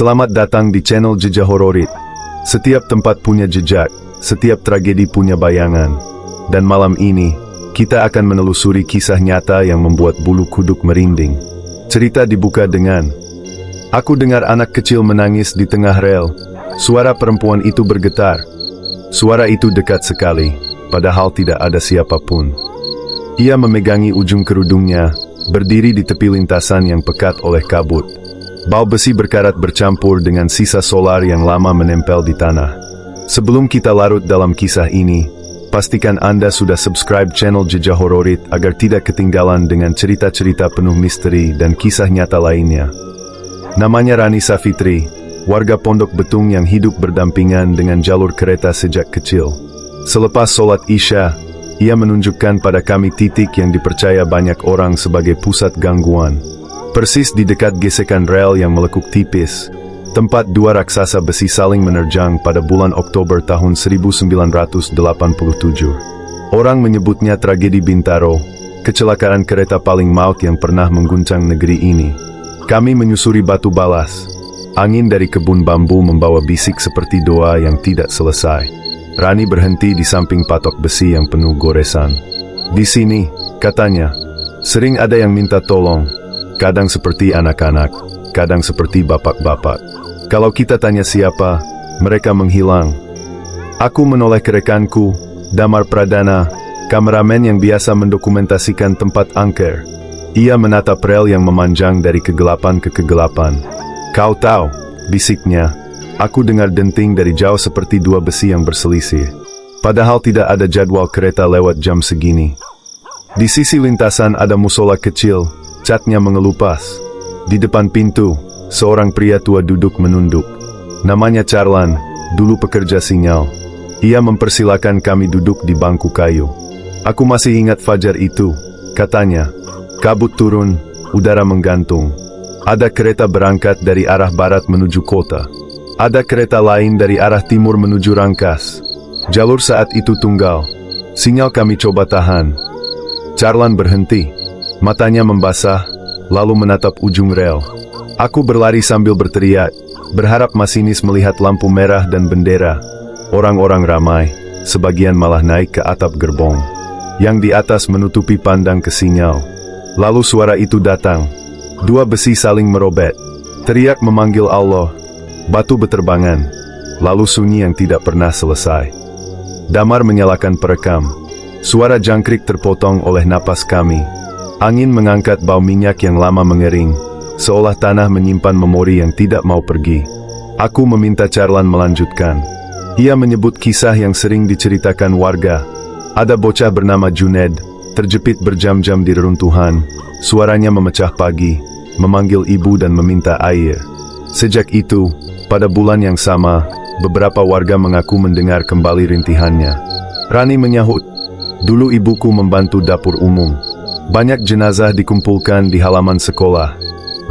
Selamat datang di channel Jejak Hororit. Setiap tempat punya jejak, setiap tragedi punya bayangan. Dan malam ini, kita akan menelusuri kisah nyata yang membuat bulu kuduk merinding. Cerita dibuka dengan, "Aku dengar anak kecil menangis di tengah rel. Suara perempuan itu bergetar. Suara itu dekat sekali, padahal tidak ada siapapun. Ia memegangi ujung kerudungnya, berdiri di tepi lintasan yang pekat oleh kabut. Bau besi berkarat bercampur dengan sisa solar yang lama menempel di tanah." Sebelum kita larut dalam kisah ini, pastikan Anda sudah subscribe channel Jejak Hororit agar tidak ketinggalan dengan cerita-cerita penuh misteri dan kisah nyata lainnya. Namanya Rani Safitri, warga Pondok Betung yang hidup berdampingan dengan jalur kereta sejak kecil. Selepas sholat Isya, ia menunjukkan pada kami titik yang dipercaya banyak orang sebagai pusat gangguan. Persis di dekat gesekan rel yang melekuk tipis, tempat dua raksasa besi saling menerjang pada bulan Oktober tahun 1987. Orang menyebutnya tragedi Bintaro, kecelakaan kereta paling maut yang pernah mengguncang negeri ini. Kami menyusuri batu balas. Angin dari kebun bambu membawa bisik seperti doa yang tidak selesai. Rani berhenti di samping patok besi yang penuh goresan. "Di sini," katanya, "sering ada yang minta tolong. Kadang seperti anak-anak, kadang seperti bapak-bapak. Kalau kita tanya siapa, mereka menghilang." Aku menoleh ke rekanku, Damar Pradana, kameramen yang biasa mendokumentasikan tempat angker. Ia menatap rel yang memanjang dari kegelapan ke kegelapan. "Kau tahu," bisiknya. Aku dengar denting dari jauh seperti dua besi yang berselisih. Padahal tidak ada jadwal kereta lewat jam segini. Di sisi lintasan ada musola kecil, catnya mengelupas. Di depan pintu, seorang pria tua duduk menunduk. Namanya Charlan, dulu pekerja sinyal. Ia mempersilakan kami duduk di bangku kayu. "Aku masih ingat fajar itu," katanya. "Kabut turun, udara menggantung. Ada kereta berangkat dari arah barat menuju kota. Ada kereta lain dari arah timur menuju Rangkas. Jalur saat itu tunggal. Sinyal kami coba tahan." Charlan berhenti. Matanya membasah, lalu menatap ujung rel. Aku berlari sambil berteriak, berharap masinis melihat lampu merah dan bendera. Orang-orang ramai, sebagian malah naik ke atap gerbong. Yang di atas menutupi pandang ke sinyal. Lalu suara itu datang. Dua besi saling merobet. Teriak memanggil Allah. Batu beterbangan. Lalu sunyi yang tidak pernah selesai. Damar menyalakan perekam. Suara jangkrik terpotong oleh napas kami. Angin mengangkat bau minyak yang lama mengering, seolah tanah menyimpan memori yang tidak mau pergi. Aku meminta Charlan melanjutkan. Ia menyebut kisah yang sering diceritakan warga. Ada bocah bernama Juned, terjepit berjam-jam di reruntuhan. Suaranya memecah pagi, memanggil ibu dan meminta air. Sejak itu, pada bulan yang sama, beberapa warga mengaku mendengar kembali rintihannya. Rani menyahut, "Dulu ibuku membantu dapur umum. Banyak jenazah dikumpulkan di halaman sekolah.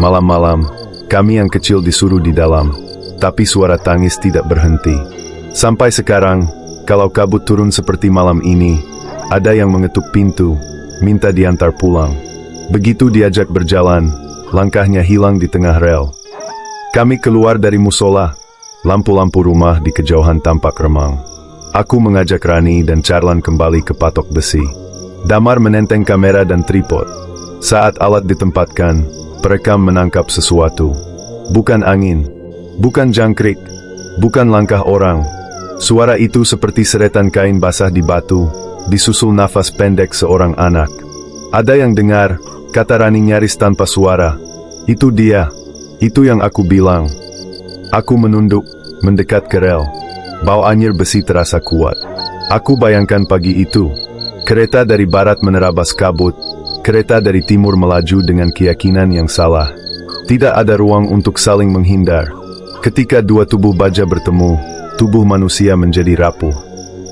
Malam-malam, kami yang kecil disuruh di dalam. Tapi suara tangis tidak berhenti. Sampai sekarang, kalau kabut turun seperti malam ini, ada yang mengetuk pintu, minta diantar pulang. Begitu diajak berjalan, langkahnya hilang di tengah rel." Kami keluar dari musola. Lampu-lampu rumah di kejauhan tampak remang. Aku mengajak Rani dan Charlan kembali ke patok besi. Damar menenteng kamera dan tripod. Saat alat ditempatkan, perekam menangkap sesuatu. Bukan angin, bukan jangkrik, bukan langkah orang. Suara itu seperti seretan kain basah di batu, disusul nafas pendek seorang anak. "Ada yang dengar," kata Rani nyaris tanpa suara. "Itu dia, itu yang aku bilang." Aku menunduk, mendekat ke rel. Bau anyir besi terasa kuat. Aku bayangkan pagi itu. Kereta dari barat menerabas kabut, kereta dari timur melaju dengan keyakinan yang salah. Tidak ada ruang untuk saling menghindar. Ketika dua tubuh baja bertemu, tubuh manusia menjadi rapuh.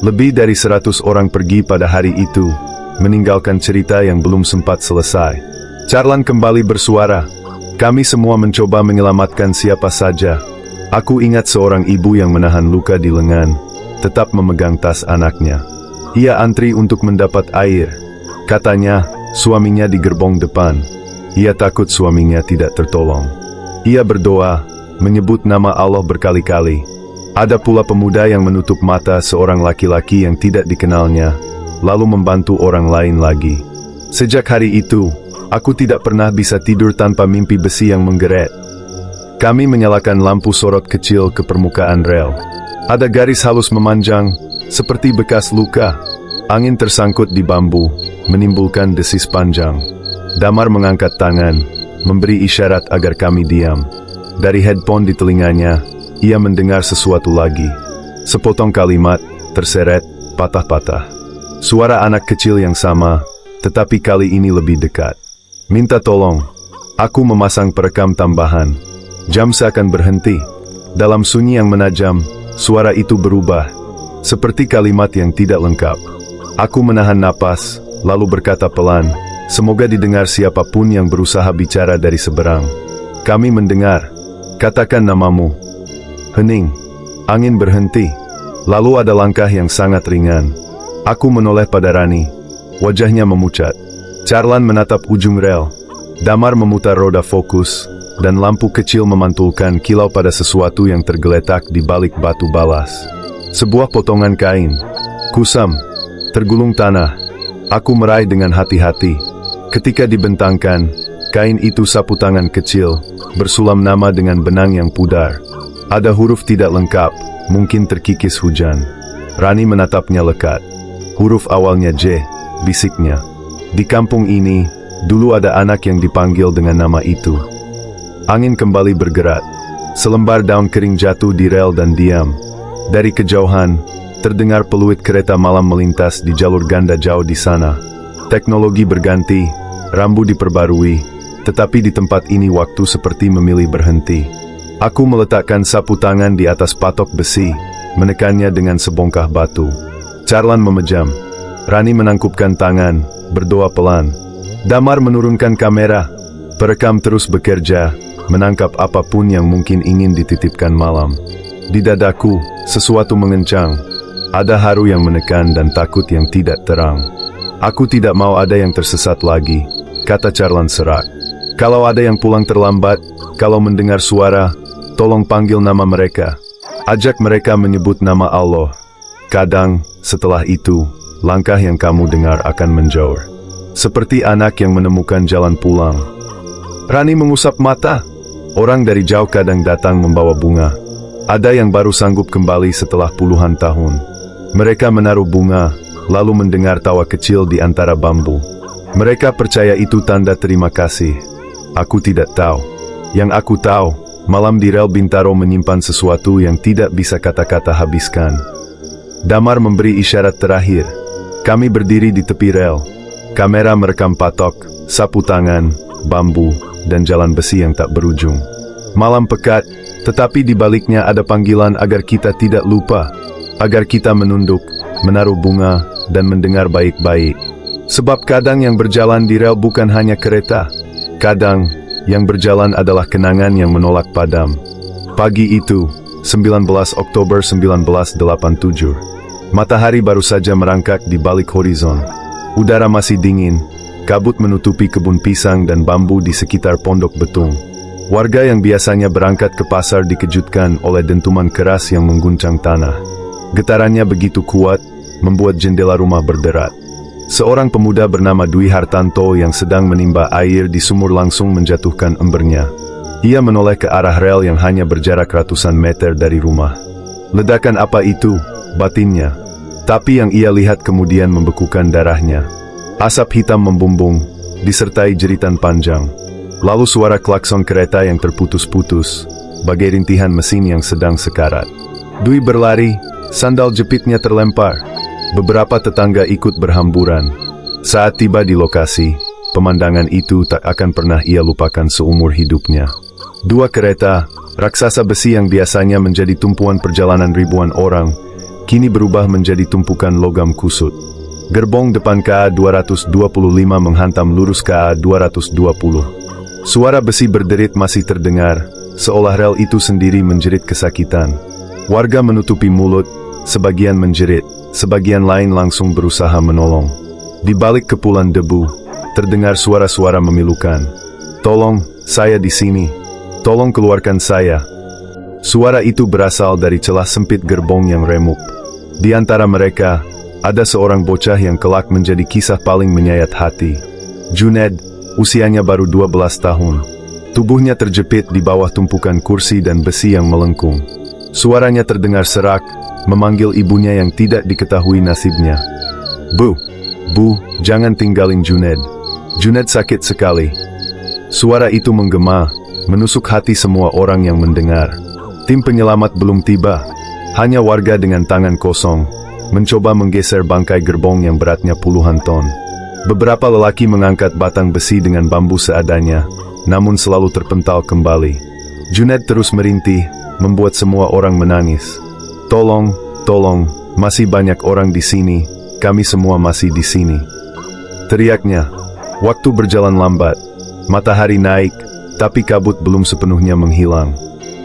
Lebih dari 100 orang pergi pada hari itu, meninggalkan cerita yang belum sempat selesai. Charlan kembali bersuara. "Kami semua mencoba menyelamatkan siapa saja. Aku ingat seorang ibu yang menahan luka di lengan, tetap memegang tas anaknya. Ia antri untuk mendapat air. Katanya, suaminya di gerbong depan. Ia takut suaminya tidak tertolong. Ia berdoa, menyebut nama Allah berkali-kali. Ada pula pemuda yang menutup mata seorang laki-laki yang tidak dikenalnya, lalu membantu orang lain lagi. Sejak hari itu, aku tidak pernah bisa tidur tanpa mimpi besi yang menggeret. Kami menyalakan lampu sorot kecil ke permukaan rel. Ada garis halus memanjang, seperti bekas luka. Angin tersangkut di bambu, menimbulkan desis panjang. Damar mengangkat tangan, memberi isyarat agar kami diam. Dari headphone di telinganya, ia mendengar sesuatu lagi. Sepotong kalimat, terseret, patah-patah. Suara anak kecil yang sama, tetapi kali ini lebih dekat. Minta tolong. Aku memasang perekam tambahan. Jam seakan berhenti. Dalam sunyi yang menajam, suara itu berubah. Seperti kalimat yang tidak lengkap. Aku menahan napas, lalu berkata pelan, semoga didengar siapapun yang berusaha bicara dari seberang. Kami mendengar. Katakan namamu. Hening. Angin berhenti. Lalu ada langkah yang sangat ringan. Aku menoleh pada Rani. Wajahnya memucat. Charlan menatap ujung rel. Damar memutar roda fokus, dan lampu kecil memantulkan kilau pada sesuatu yang tergeletak di balik batu balas. Sebuah potongan kain. Kusam. Tergulung tanah. Aku meraih dengan hati-hati. Ketika dibentangkan, kain itu sapu tangan kecil, bersulam nama dengan benang yang pudar. Ada huruf tidak lengkap, mungkin terkikis hujan. Rani menatapnya lekat. Huruf awalnya J, bisiknya. Di kampung ini, dulu ada anak yang dipanggil dengan nama itu. Angin kembali bergerak. Selembar daun kering jatuh di rel dan diam. Dari kejauhan, terdengar peluit kereta malam melintas di jalur ganda jauh di sana. Teknologi berganti, rambu diperbarui, tetapi di tempat ini waktu seperti memilih berhenti. Aku meletakkan sapu tangan di atas patok besi, menekannya dengan sebongkah batu. Charlan memejam. Rani menangkupkan tangan, berdoa pelan. Damar menurunkan kamera. Perekam terus bekerja, menangkap apapun yang mungkin ingin dititipkan malam. Di dadaku, sesuatu mengencang. Ada haru yang menekan dan takut yang tidak terang. Aku tidak mau ada yang tersesat lagi, kata Charlan serak. Kalau ada yang pulang terlambat, kalau mendengar suara, tolong panggil nama mereka. Ajak mereka menyebut nama Allah. Kadang, setelah itu, langkah yang kamu dengar akan menjauh. Seperti anak yang menemukan jalan pulang. Rani mengusap mata. Orang dari jauh kadang datang membawa bunga. Ada yang baru sanggup kembali setelah puluhan tahun. Mereka menaruh bunga, lalu mendengar tawa kecil di antara bambu. Mereka percaya itu tanda terima kasih. Aku tidak tahu. Yang aku tahu, malam di rel Bintaro menyimpan sesuatu yang tidak bisa kata-kata habiskan. Damar memberi isyarat terakhir. Kami berdiri di tepi rel. Kamera merekam patok, sapu tangan, bambu, dan jalan besi yang tak berujung. Malam pekat, tetapi di baliknya ada panggilan agar kita tidak lupa. Agar kita menunduk, menaruh bunga, dan mendengar baik-baik. Sebab kadang yang berjalan di rel bukan hanya kereta. Kadang, yang berjalan adalah kenangan yang menolak padam. Pagi itu, 19 Oktober 1987. Matahari baru saja merangkak di balik horizon. Udara masih dingin, kabut menutupi kebun pisang dan bambu di sekitar pondok betung. Warga yang biasanya berangkat ke pasar dikejutkan oleh dentuman keras yang mengguncang tanah. Getarannya begitu kuat, membuat jendela rumah berderat. Seorang pemuda bernama Dwi Hartanto yang sedang menimba air di sumur langsung menjatuhkan embernya. Ia menoleh ke arah rel yang hanya berjarak ratusan meter dari rumah. Ledakan apa itu? Batinnya. Tapi yang ia lihat kemudian membekukan darahnya. Asap hitam membumbung, disertai jeritan panjang. Lalu suara klakson kereta yang terputus-putus, bagai rintihan mesin yang sedang sekarat. Dwi berlari. Sandal jepitnya terlempar. Beberapa tetangga ikut berhamburan. Saat tiba di lokasi, pemandangan itu tak akan pernah ia lupakan seumur hidupnya. Dua kereta, raksasa besi yang biasanya menjadi tumpuan perjalanan ribuan orang, kini berubah menjadi tumpukan logam kusut. Gerbong depan KA 225 menghantam lurus KA 220. Suara besi berderit masih terdengar, seolah rel itu sendiri menjerit kesakitan. Warga menutupi mulut, sebagian menjerit, sebagian lain langsung berusaha menolong. Di balik kepulan debu, terdengar suara-suara memilukan. Tolong, saya di sini. Tolong keluarkan saya. Suara itu berasal dari celah sempit gerbong yang remuk. Di antara mereka, ada seorang bocah yang kelak menjadi kisah paling menyayat hati. Junaid, usianya baru 12 tahun. Tubuhnya terjepit di bawah tumpukan kursi dan besi yang melengkung. Suaranya terdengar serak, memanggil ibunya yang tidak diketahui nasibnya. Bu, jangan tinggalin Junaid. Junaid sakit sekali. Suara itu menggema, menusuk hati semua orang yang mendengar. Tim penyelamat belum tiba. Hanya warga dengan tangan kosong, mencoba menggeser bangkai gerbong yang beratnya puluhan ton. Beberapa lelaki mengangkat batang besi dengan bambu seadanya, namun selalu terpental kembali. Junaid terus merintih, membuat semua orang menangis. Tolong, masih banyak orang di sini, kami semua masih di sini. Teriaknya. Waktu berjalan lambat. Matahari naik, tapi kabut belum sepenuhnya menghilang.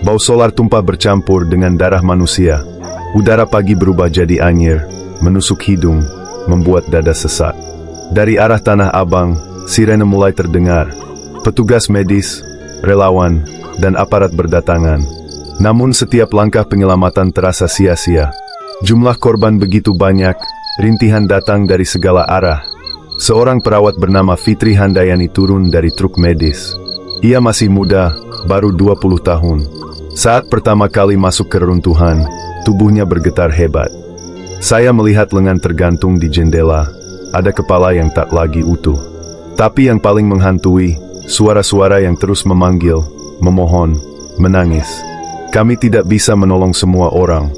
Bau solar tumpah bercampur dengan darah manusia. Udara pagi berubah jadi anyir, menusuk hidung, membuat dada sesak. Dari arah Tanah Abang, sirene mulai terdengar. Petugas medis, relawan, dan aparat berdatangan. Namun setiap langkah penyelamatan terasa sia-sia. Jumlah korban begitu banyak, rintihan datang dari segala arah. Seorang perawat bernama Fitri Handayani turun dari truk medis. Ia masih muda, baru 20 tahun. Saat pertama kali masuk ke reruntuhan, tubuhnya bergetar hebat. Saya melihat lengan tergantung di jendela, ada kepala yang tak lagi utuh. Tapi yang paling menghantui, suara-suara yang terus memanggil, memohon, menangis. Kami tidak bisa menolong semua orang.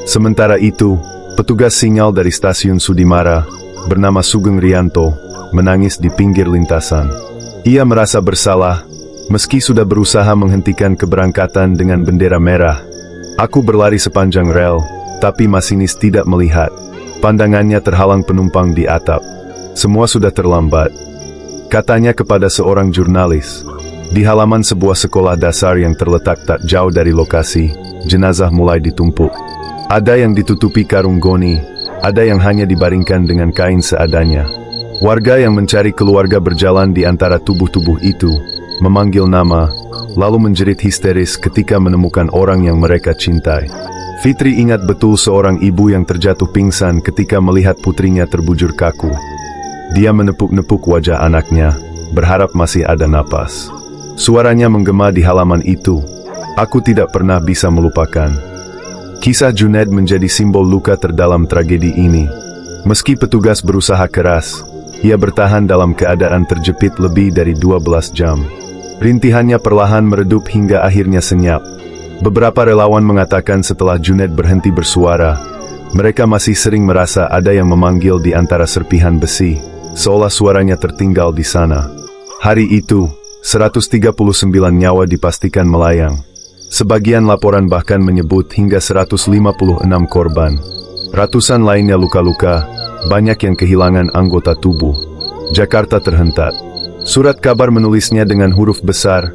Sementara itu, petugas sinyal dari stasiun Sudimara, bernama Sugeng Rianto, menangis di pinggir lintasan. Ia merasa bersalah, meski sudah berusaha menghentikan keberangkatan dengan bendera merah. Aku berlari sepanjang rel, tapi masinis tidak melihat. Pandangannya terhalang penumpang di atap. Semua sudah terlambat. Katanya kepada seorang jurnalis. Di halaman sebuah sekolah dasar yang terletak tak jauh dari lokasi, jenazah mulai ditumpuk. Ada yang ditutupi karung goni, ada yang hanya dibaringkan dengan kain seadanya. Warga yang mencari keluarga berjalan di antara tubuh-tubuh itu, memanggil nama, lalu menjerit histeris ketika menemukan orang yang mereka cintai. Fitri ingat betul seorang ibu yang terjatuh pingsan ketika melihat putrinya terbujur kaku. Dia menepuk-nepuk wajah anaknya, berharap masih ada napas. Suaranya menggema di halaman itu. Aku tidak pernah bisa melupakan. Kisah Junaid menjadi simbol luka terdalam tragedi ini. Meski petugas berusaha keras, ia bertahan dalam keadaan terjepit lebih dari 12 jam. Rintihannya perlahan meredup hingga akhirnya senyap. Beberapa relawan mengatakan setelah Junaid berhenti bersuara, mereka masih sering merasa ada yang memanggil di antara serpihan besi, seolah suaranya tertinggal di sana. Hari itu, 139 nyawa dipastikan melayang. Sebagian laporan bahkan menyebut hingga 156 korban. Ratusan lainnya luka-luka, banyak yang kehilangan anggota tubuh. Jakarta terhentak. Surat kabar menulisnya dengan huruf besar,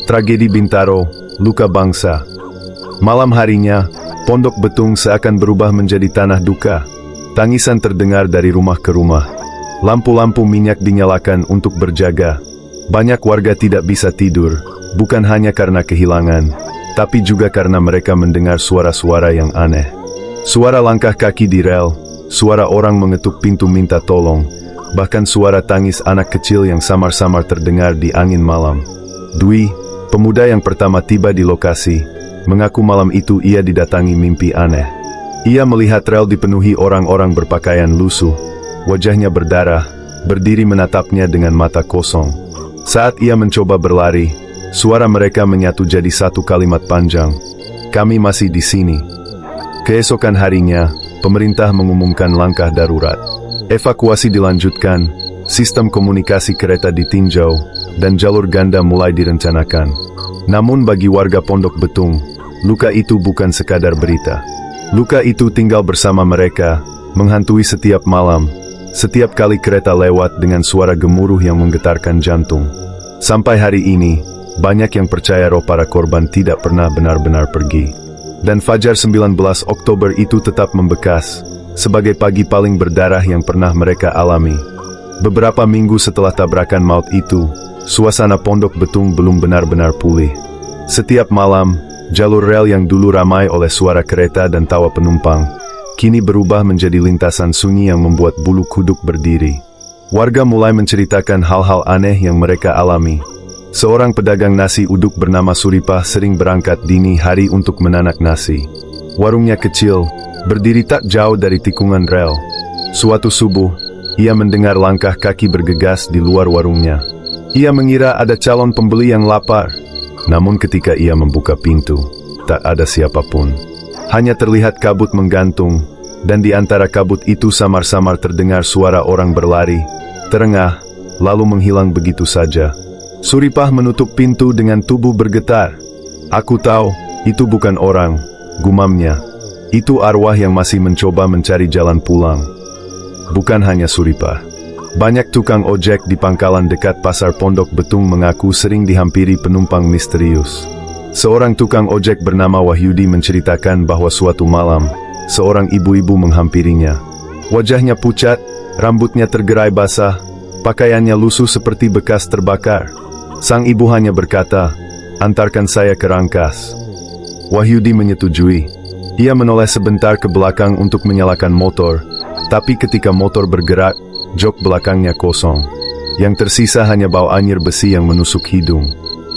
"Tragedi Bintaro, luka bangsa." Malam harinya, Pondok Betung seakan berubah menjadi tanah duka. Tangisan terdengar dari rumah ke rumah. Lampu-lampu minyak dinyalakan untuk berjaga. Banyak warga tidak bisa tidur, bukan hanya karena kehilangan, tapi juga karena mereka mendengar suara-suara yang aneh. Suara langkah kaki di rel, suara orang mengetuk pintu minta tolong, bahkan suara tangis anak kecil yang samar-samar terdengar di angin malam. Dwi, pemuda yang pertama tiba di lokasi, mengaku malam itu ia didatangi mimpi aneh. Ia melihat rel dipenuhi orang-orang berpakaian lusuh, wajahnya berdarah, berdiri menatapnya dengan mata kosong. Saat ia mencoba berlari, suara mereka menyatu jadi satu kalimat panjang, "Kami masih di sini." Keesokan harinya, pemerintah mengumumkan langkah darurat. Evakuasi dilanjutkan, sistem komunikasi kereta ditinjau, dan jalur ganda mulai direncanakan. Namun bagi warga Pondok Betung, luka itu bukan sekadar berita. Luka itu tinggal bersama mereka, menghantui setiap malam, setiap kali kereta lewat dengan suara gemuruh yang menggetarkan jantung. Sampai hari ini, banyak yang percaya roh para korban tidak pernah benar-benar pergi. Dan fajar 19 Oktober itu tetap membekas, sebagai pagi paling berdarah yang pernah mereka alami. Beberapa minggu setelah tabrakan maut itu, suasana Pondok Betung belum benar-benar pulih. Setiap malam, Jalur rel yang dulu ramai oleh suara kereta dan tawa penumpang, kini berubah menjadi lintasan sunyi yang membuat bulu kuduk berdiri. Warga mulai menceritakan hal-hal aneh yang mereka alami. Seorang pedagang nasi uduk bernama Suripah sering berangkat dini hari untuk menanak nasi. Warungnya kecil, berdiri tak jauh dari tikungan rel. Suatu subuh, ia mendengar langkah kaki bergegas di luar warungnya. Ia mengira ada calon pembeli yang lapar. Namun ketika ia membuka pintu, tak ada siapapun. Hanya terlihat kabut menggantung, dan di antara kabut itu samar-samar terdengar suara orang berlari, terengah, lalu menghilang begitu saja. Suripah menutup pintu dengan tubuh bergetar. "Aku tahu, itu bukan orang," gumamnya. "Itu arwah yang masih mencoba mencari jalan pulang." Bukan hanya Suripah. Banyak tukang ojek di pangkalan dekat Pasar Pondok Betung mengaku sering dihampiri penumpang misterius. Seorang tukang ojek bernama Wahyudi menceritakan bahwa suatu malam, seorang ibu-ibu menghampirinya. Wajahnya pucat, rambutnya tergerai basah, pakaiannya lusuh seperti bekas terbakar. Sang ibu hanya berkata, "Antarkan saya ke Rangkas." Wahyudi menyetujui. Ia menoleh sebentar ke belakang untuk menyalakan motor, tapi ketika motor bergerak, jok belakangnya kosong. Yang tersisa hanya bau anyir besi yang menusuk hidung.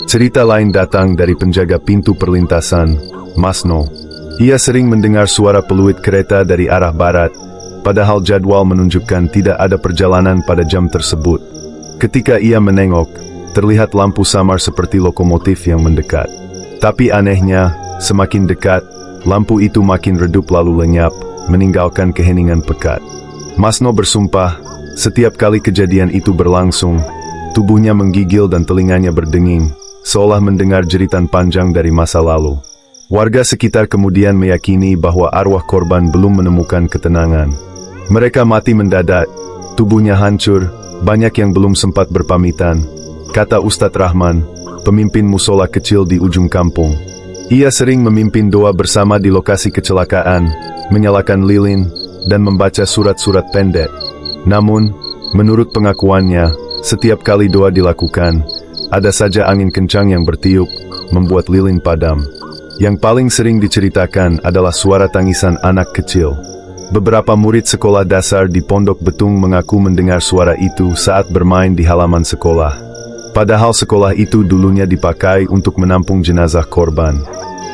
Cerita lain datang dari penjaga pintu perlintasan, Masno. Ia sering mendengar suara peluit kereta dari arah barat, padahal jadwal menunjukkan tidak ada perjalanan pada jam tersebut. Ketika ia menengok, terlihat lampu samar seperti lokomotif yang mendekat. Tapi anehnya, semakin dekat, lampu itu makin redup lalu lenyap, meninggalkan keheningan pekat. Masno bersumpah, setiap kali kejadian itu berlangsung, tubuhnya menggigil dan telinganya berdenging, seolah mendengar jeritan panjang dari masa lalu. Warga sekitar kemudian meyakini bahwa arwah korban belum menemukan ketenangan. Mereka mati mendadak, tubuhnya hancur, banyak yang belum sempat berpamitan, kata Ustadz Rahman, pemimpin musola kecil di ujung kampung. Ia sering memimpin doa bersama di lokasi kecelakaan, menyalakan lilin, dan membaca surat-surat pendek. Namun, menurut pengakuannya, setiap kali doa dilakukan, ada saja angin kencang yang bertiup, membuat lilin padam. Yang paling sering diceritakan adalah suara tangisan anak kecil. Beberapa murid sekolah dasar di Pondok Betung mengaku mendengar suara itu saat bermain di halaman sekolah. Padahal sekolah itu dulunya dipakai untuk menampung jenazah korban.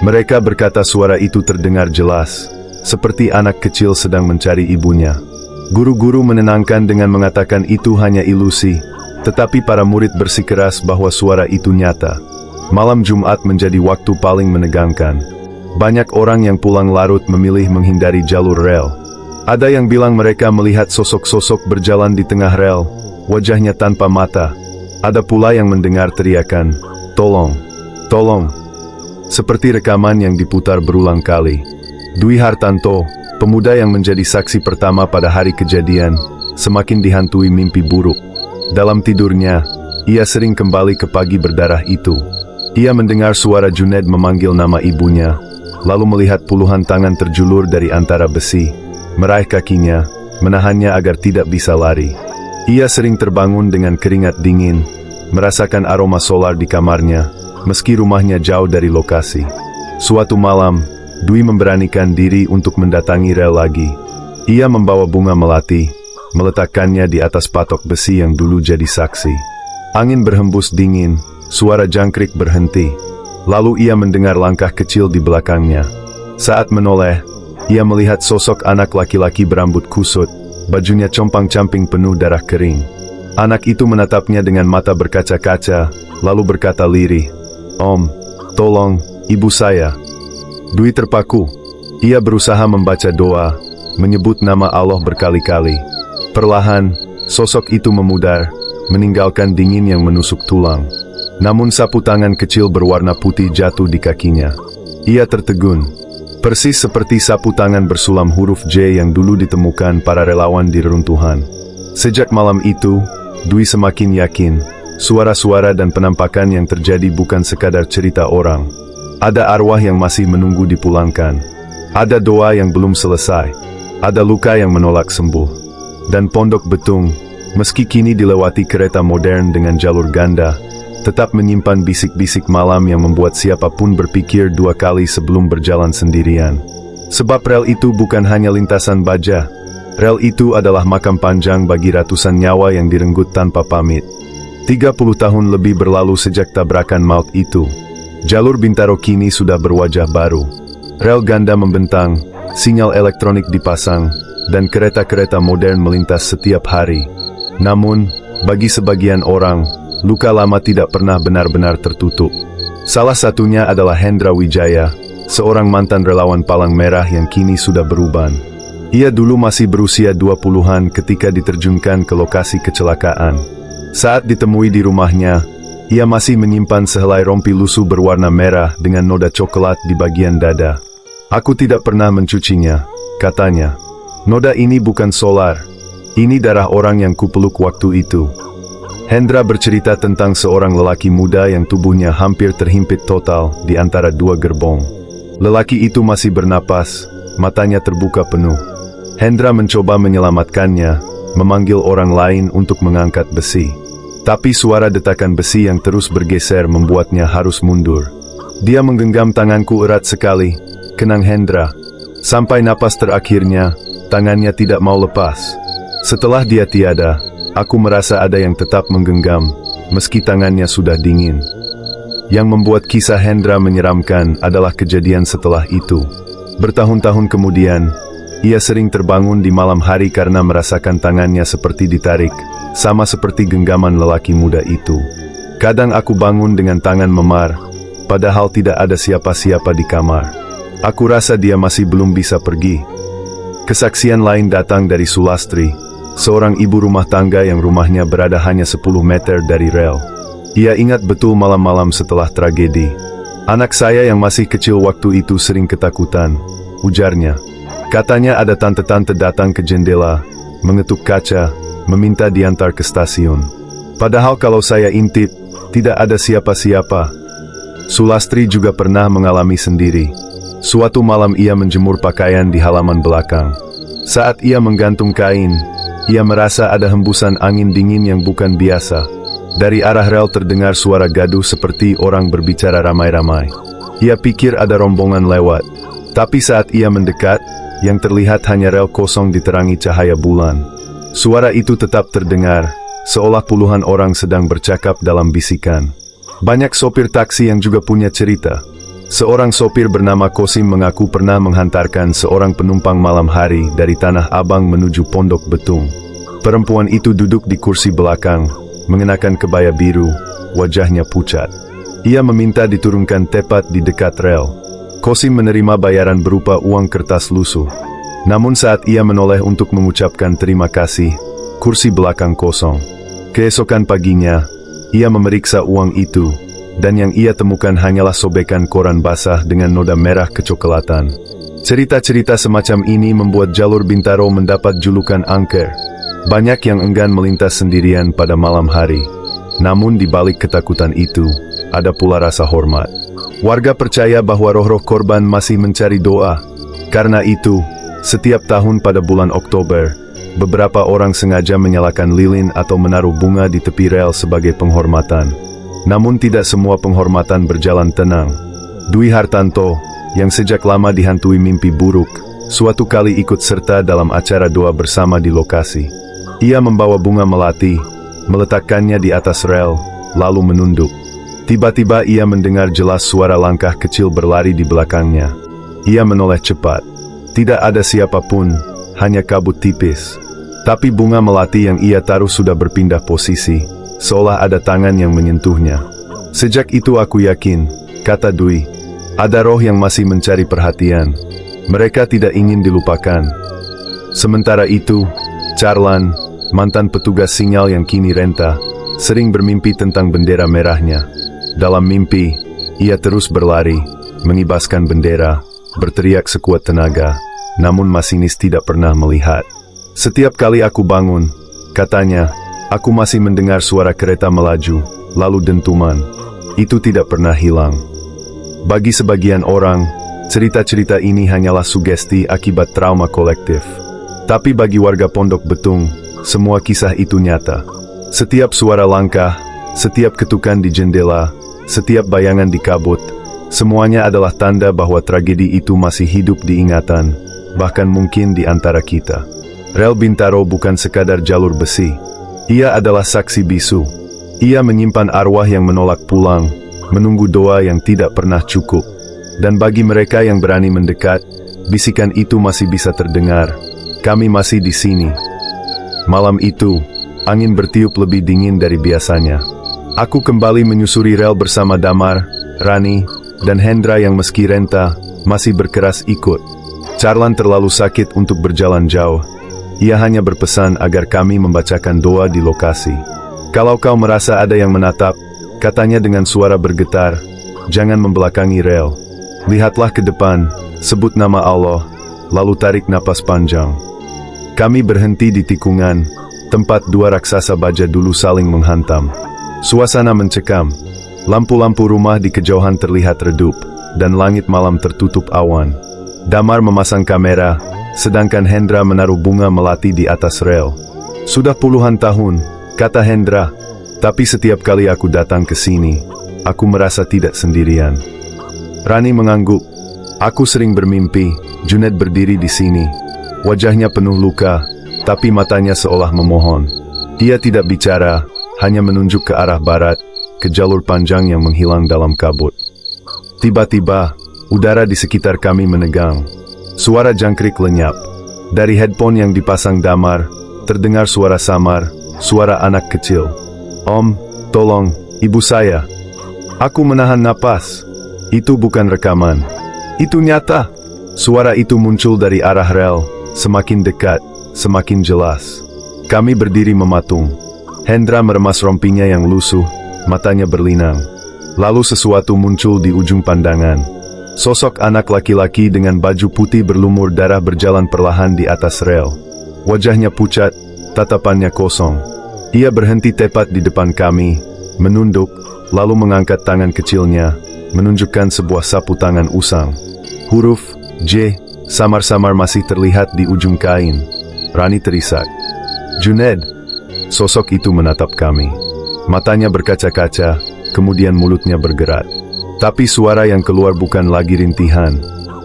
Mereka berkata suara itu terdengar jelas, seperti anak kecil sedang mencari ibunya. Guru-guru menenangkan dengan mengatakan itu hanya ilusi, tetapi para murid bersikeras bahwa suara itu nyata. Malam Jumat menjadi waktu paling menegangkan. Banyak orang yang pulang larut memilih menghindari jalur rel. Ada yang bilang mereka melihat sosok-sosok berjalan di tengah rel, wajahnya tanpa mata. Ada pula yang mendengar teriakan, "Tolong! Tolong!" Seperti rekaman yang diputar berulang kali. Dwi Hartanto, pemuda yang menjadi saksi pertama pada hari kejadian, semakin dihantui mimpi buruk. Dalam tidurnya, ia sering kembali ke pagi berdarah itu. Ia mendengar suara Junaid memanggil nama ibunya, lalu melihat puluhan tangan terjulur dari antara besi, meraih kakinya, menahannya agar tidak bisa lari. Ia sering terbangun dengan keringat dingin, merasakan aroma solar di kamarnya, meski rumahnya jauh dari lokasi. Suatu malam, Dwi memberanikan diri untuk mendatangi rel lagi. Ia membawa bunga melati, meletakkannya di atas patok besi yang dulu jadi saksi. Angin berhembus dingin, suara jangkrik berhenti. Lalu ia mendengar langkah kecil di belakangnya. Saat menoleh, ia melihat sosok anak laki-laki berambut kusut, bajunya compang-camping penuh darah kering. Anak itu menatapnya dengan mata berkaca-kaca, lalu berkata lirih, "Om, tolong, ibu saya." Dwi terpaku. Ia berusaha membaca doa, menyebut nama Allah berkali-kali. Perlahan, sosok itu memudar, meninggalkan dingin yang menusuk tulang. Namun sapu tangan kecil berwarna putih jatuh di kakinya. Ia tertegun. Persis seperti sapu tangan bersulam huruf J yang dulu ditemukan para relawan di reruntuhan. Sejak malam itu, Dwi semakin yakin, suara-suara dan penampakan yang terjadi bukan sekadar cerita orang. Ada arwah yang masih menunggu dipulangkan. Ada doa yang belum selesai. Ada luka yang menolak sembuh. Dan Pondok Betung, meski kini dilewati kereta modern dengan jalur ganda, tetap menyimpan bisik-bisik malam yang membuat siapapun berpikir dua kali sebelum berjalan sendirian. Sebab rel itu bukan hanya lintasan baja. Rel itu adalah makam panjang bagi ratusan nyawa yang direnggut tanpa pamit. 30 tahun lebih berlalu sejak tabrakan maut itu. Jalur Bintaro kini sudah berwajah baru. Rel ganda membentang, sinyal elektronik dipasang, dan kereta-kereta modern melintas setiap hari. Namun, bagi sebagian orang, luka lama tidak pernah benar-benar tertutup. Salah satunya adalah Hendra Wijaya, seorang mantan relawan Palang Merah yang kini sudah beruban. Ia dulu masih berusia 20-an ketika diterjunkan ke lokasi kecelakaan. Saat ditemui di rumahnya, ia masih menyimpan sehelai rompi lusuh berwarna merah dengan noda coklat di bagian dada. "Aku tidak pernah mencucinya," katanya. "Noda ini bukan solar. Ini darah orang yang kupeluk waktu itu." Hendra bercerita tentang seorang lelaki muda yang tubuhnya hampir terhimpit total di antara dua gerbong. Lelaki itu masih bernapas, matanya terbuka penuh. Hendra mencoba menyelamatkannya, memanggil orang lain untuk mengangkat besi. Tapi suara detakan besi yang terus bergeser membuatnya harus mundur. "Dia menggenggam tanganku erat sekali," kenang Hendra. "Sampai napas terakhirnya, tangannya tidak mau lepas. Setelah dia tiada, aku merasa ada yang tetap menggenggam, meski tangannya sudah dingin." Yang membuat kisah Hendra menyeramkan adalah kejadian setelah itu. Bertahun-tahun kemudian, ia sering terbangun di malam hari karena merasakan tangannya seperti ditarik, sama seperti genggaman lelaki muda itu. "Kadang aku bangun dengan tangan memar, padahal tidak ada siapa-siapa di kamar. Aku rasa dia masih belum bisa pergi." Kesaksian lain datang dari Sulastri, seorang ibu rumah tangga yang rumahnya berada hanya 10 meter dari rel. Ia ingat betul malam-malam setelah tragedi. "Anak saya yang masih kecil waktu itu sering ketakutan," ujarnya. "Katanya ada tante-tante datang ke jendela, mengetuk kaca, meminta diantar ke stasiun. Padahal kalau saya intip, tidak ada siapa-siapa." Sulastri juga pernah mengalami sendiri. Suatu malam ia menjemur pakaian di halaman belakang. Saat ia menggantung kain, ia merasa ada hembusan angin dingin yang bukan biasa. Dari arah rel terdengar suara gaduh seperti orang berbicara ramai-ramai. Ia pikir ada rombongan lewat. Tapi saat ia mendekat, yang terlihat hanya rel kosong diterangi cahaya bulan. Suara itu tetap terdengar, seolah puluhan orang sedang bercakap dalam bisikan. Banyak sopir taksi yang juga punya cerita. Seorang sopir bernama Kosim mengaku pernah menghantarkan seorang penumpang malam hari dari Tanah Abang menuju Pondok Betung. Perempuan itu duduk di kursi belakang, mengenakan kebaya biru, wajahnya pucat. Ia meminta diturunkan tepat di dekat rel. Kosim menerima bayaran berupa uang kertas lusuh. Namun saat ia menoleh untuk mengucapkan terima kasih, kursi belakang kosong. Keesokan paginya, ia memeriksa uang itu, dan yang ia temukan hanyalah sobekan koran basah dengan noda merah kecoklatan. Cerita-cerita semacam ini membuat jalur Bintaro mendapat julukan angker. Banyak yang enggan melintas sendirian pada malam hari. Namun di balik ketakutan itu, ada pula rasa hormat. Warga percaya bahwa roh-roh korban masih mencari doa. Karena itu, setiap tahun pada bulan Oktober, beberapa orang sengaja menyalakan lilin atau menaruh bunga di tepi rel sebagai penghormatan. Namun tidak semua penghormatan berjalan tenang. Dwi Hartanto, yang sejak lama dihantui mimpi buruk, suatu kali ikut serta dalam acara doa bersama di lokasi. Ia membawa bunga melati, meletakkannya di atas rel, lalu menunduk. Tiba-tiba ia mendengar jelas suara langkah kecil berlari di belakangnya. Ia menoleh cepat. Tidak ada siapapun, hanya kabut tipis. Tapi bunga melati yang ia taruh sudah berpindah posisi, seolah ada tangan yang menyentuhnya. "Sejak itu aku yakin," kata Dwi, "ada roh yang masih mencari perhatian. Mereka tidak ingin dilupakan." Sementara itu, Charlan, mantan petugas sinyal yang kini renta, sering bermimpi tentang bendera merahnya. Dalam mimpi, ia terus berlari, mengibaskan bendera, berteriak sekuat tenaga, namun masinis tidak pernah melihat. "Setiap kali aku bangun," katanya, "aku masih mendengar suara kereta melaju, lalu dentuman. Itu tidak pernah hilang." Bagi sebagian orang, cerita-cerita ini hanyalah sugesti akibat trauma kolektif. Tapi bagi warga Pondok Betung, semua kisah itu nyata. Setiap suara langkah, Setiap ketukan di jendela, setiap bayangan di kabut, semuanya adalah tanda bahwa tragedi itu masih hidup di ingatan, bahkan mungkin di antara kita. Rel Bintaro bukan sekadar jalur besi. Ia adalah saksi bisu. Ia menyimpan arwah yang menolak pulang, menunggu doa yang tidak pernah cukup. Dan bagi mereka yang berani mendekat, bisikan itu masih bisa terdengar. Kami masih di sini. Malam itu, angin bertiup lebih dingin dari biasanya. Aku kembali menyusuri rel bersama Damar, Rani, dan Hendra yang meski renta, masih berkeras ikut. Charlan terlalu sakit untuk berjalan jauh. Ia hanya berpesan agar kami membacakan doa di lokasi. Kalau kau merasa ada yang menatap, katanya dengan suara bergetar, jangan membelakangi rel. Lihatlah ke depan, sebut nama Allah, lalu tarik napas panjang. Kami berhenti di tikungan, tempat dua raksasa baja dulu saling menghantam. Suasana mencekam, lampu-lampu rumah di kejauhan terlihat redup, dan langit malam tertutup awan. Damar memasang kamera, sedangkan Hendra menaruh bunga melati di atas rel. Sudah puluhan tahun, kata Hendra, tapi setiap kali aku datang ke sini, aku merasa tidak sendirian. Rani mengangguk. Aku sering bermimpi, Junaid berdiri di sini. Wajahnya penuh luka, tapi matanya seolah memohon. Ia tidak bicara, hanya menunjuk ke arah barat, ke jalur panjang yang menghilang dalam kabut. Tiba-tiba, udara di sekitar kami menegang. Suara jangkrik lenyap. Dari headphone yang dipasang Damar, terdengar suara samar, suara anak kecil. Om, tolong, ibu saya. Aku menahan napas. Itu bukan rekaman. Itu nyata. Suara itu muncul dari arah rel, semakin dekat, semakin jelas. Kami berdiri mematung. Hendra meremas rompinya yang lusuh, matanya berlinang. Lalu sesuatu muncul di ujung pandangan. Sosok anak laki-laki dengan baju putih berlumur darah berjalan perlahan di atas rel. Wajahnya pucat, tatapannya kosong. Ia berhenti tepat di depan kami, menunduk, lalu mengangkat tangan kecilnya, menunjukkan sebuah sapu tangan usang. Huruf J samar-samar masih terlihat di ujung kain. Rani terisak. Junaid. Sosok itu menatap kami. Matanya berkaca-kaca, kemudian mulutnya bergerak. Tapi suara yang keluar bukan lagi rintihan.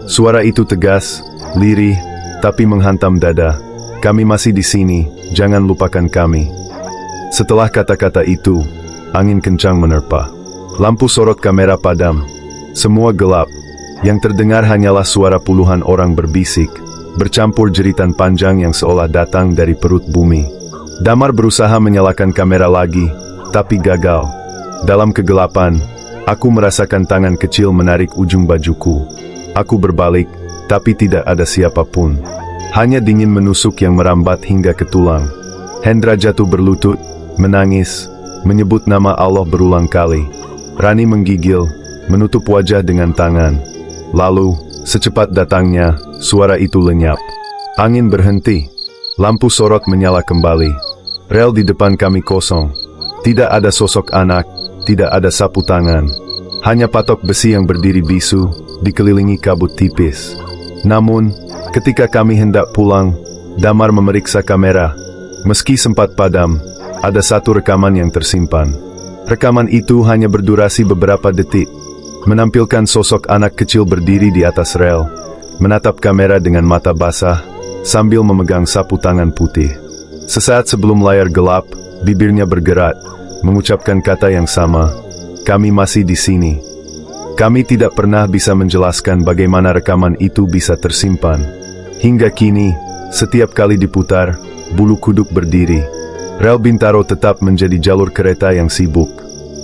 Suara itu tegas, lirih, tapi menghantam dada. Kami masih di sini, jangan lupakan kami. Setelah kata-kata itu, angin kencang menerpa. Lampu sorot kamera padam. Semua gelap. Yang terdengar hanyalah suara puluhan orang berbisik, bercampur jeritan panjang yang seolah datang dari perut bumi. Damar berusaha menyalakan kamera lagi, tapi gagal. Dalam kegelapan, aku merasakan tangan kecil menarik ujung bajuku. Aku berbalik, tapi tidak ada siapapun. Hanya dingin menusuk yang merambat hingga ke tulang. Hendra jatuh berlutut, menangis, menyebut nama Allah berulang kali. Rani menggigil, menutup wajah dengan tangan. Lalu, secepat datangnya, suara itu lenyap. Angin berhenti. Lampu sorot menyala kembali. Rel di depan kami kosong. Tidak ada sosok anak, tidak ada sapu tangan. Hanya patok besi yang berdiri bisu, dikelilingi kabut tipis. Namun, ketika kami hendak pulang, Damar memeriksa kamera. Meski sempat padam, ada satu rekaman yang tersimpan. Rekaman itu hanya berdurasi beberapa detik. Menampilkan sosok anak kecil berdiri di atas rel, menatap kamera dengan mata basah, sambil memegang sapu tangan putih. Sesaat sebelum layar gelap, bibirnya bergerak, mengucapkan kata yang sama, kami masih di sini. Kami tidak pernah bisa menjelaskan bagaimana rekaman itu bisa tersimpan. Hingga kini, setiap kali diputar, bulu kuduk berdiri. Rel Bintaro tetap menjadi jalur kereta yang sibuk.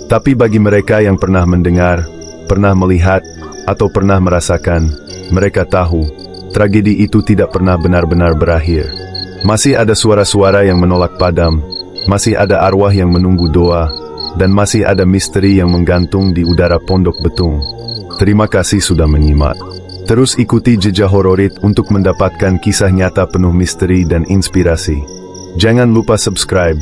Tapi bagi mereka yang pernah mendengar, pernah melihat, atau pernah merasakan, mereka tahu, tragedi itu tidak pernah benar-benar berakhir. Masih ada suara-suara yang menolak padam, masih ada arwah yang menunggu doa, dan masih ada misteri yang menggantung di udara Pondok Betung. Terima kasih sudah menyimak. Terus ikuti Jejak Hororit untuk mendapatkan kisah nyata penuh misteri dan inspirasi. Jangan lupa subscribe,